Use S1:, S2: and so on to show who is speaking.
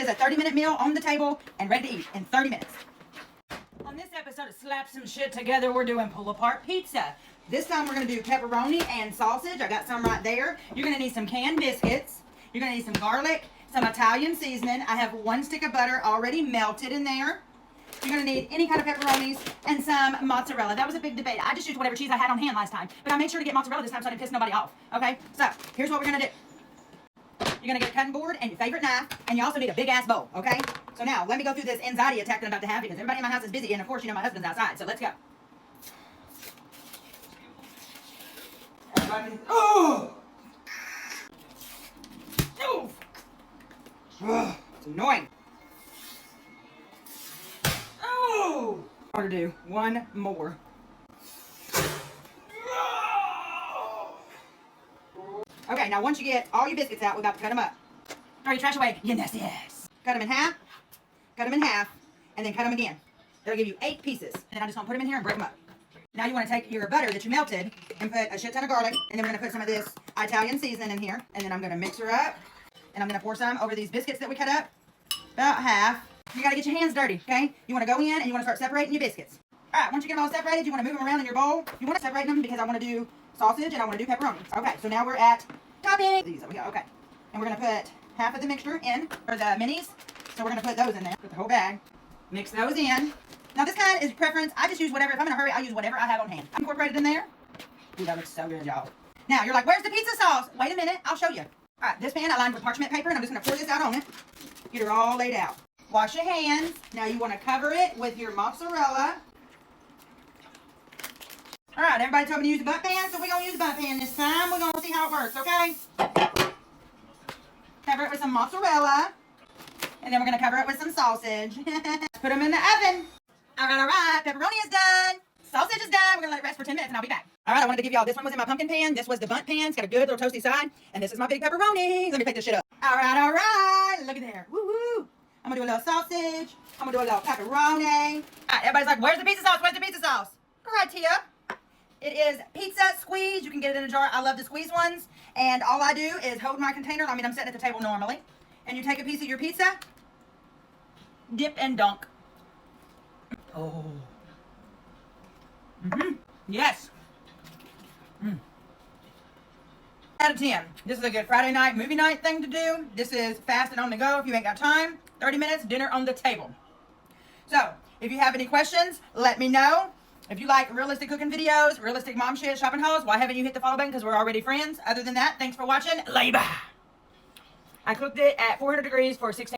S1: is a 30-minute meal on the table and ready to eat in 30 minutes. On this episode of Slap Some Shit Together, we're doing pull-apart pizza. This time we're going to do pepperoni and sausage. I got some right there. You're going to need some canned biscuits. You're going to need some garlic, some Italian seasoning. I have 1 stick of butter already melted in there. You're going to need any kind of pepperonis and some mozzarella. That was a big debate. I just used whatever cheese I had on hand last time, but I made sure to get mozzarella this time so I didn't piss nobody off. Okay, so here's what we're going to do. You're going to get a cutting board and your favorite knife, and you also need a big-ass bowl, okay? So now, let me go through this anxiety attack that I'm about to have because everybody in my house is busy, and of course, you know my husband's outside, so let's go. Everybody, oh! Oh! Oh, it's annoying. Oh! I'm going to do one more. Okay, now once you get all your biscuits out, we're about to cut them up. Throw your trash away, you nasty ass. Cut them in half, and then cut them again. That'll give you 8 pieces. And I'm just gonna put them in here and break them up. Now you wanna take your butter that you melted and put a shit ton of garlic, and then we're gonna put some of this Italian seasoning in here, and then I'm gonna mix her up, and I'm gonna pour some over these biscuits that we cut up, about half. You gotta get your hands dirty, okay? You wanna go in and you wanna start separating your biscuits. All right, once you get them all separated, you wanna move them around in your bowl. You wanna separate them because I wanna do sausage and I want to do pepperoni. Okay, so now we're at topping. These over here, okay. And we're going to put half of the mixture in, or the minis. So we're going to put those in there, put the whole bag. Mix those in. Now this kind is preference. I just use whatever, if I'm in a hurry, I'll use whatever I have on hand. Incorporated in there. Ooh, that looks so good, y'all. Now, you're like, where's the pizza sauce? Wait a minute, I'll show you. All right, this pan I lined with parchment paper, and I'm just going to pour this out on it. Get her all laid out. Wash your hands. Now you want to cover it with your mozzarella. All right, everybody told me to use the butt pan, so we're going to use the butt pan this time. We're going to see how it works, okay? Cover it with some mozzarella, and then we're going to cover it with some sausage. Put them in the oven. All right. Pepperoni is done. Sausage is done. We're going to let it rest for 10 minutes, and I'll be back. All right, I wanted to give y'all, this one was in my pumpkin pan. This was the bundt pan. It's got a good little toasty side, and this is my big pepperoni. Let me pick this shit up. All right. Look at there. Woo-woo. I'm going to do a little sausage. I'm going to do a little pepperoni. All right, everybody's like, where's the pizza sauce? Where's the pizza sauce? Right here. It is pizza squeeze. You can get it in a jar. I love the squeeze ones. And all I do is hold my container. I mean, I'm sitting at the table normally. And you take a piece of your pizza, dip and dunk. Oh. Yes. Out of 10. This is a good Friday night, movie night thing to do. This is fast and on the go if you ain't got time. 30 minutes, dinner on the table. So, if you have any questions, let me know. If you like realistic cooking videos, realistic mom shit, shopping hauls, why haven't you hit the follow button? Because we're already friends. Other than that, thanks for watching. Later. I cooked it at 400 degrees for 16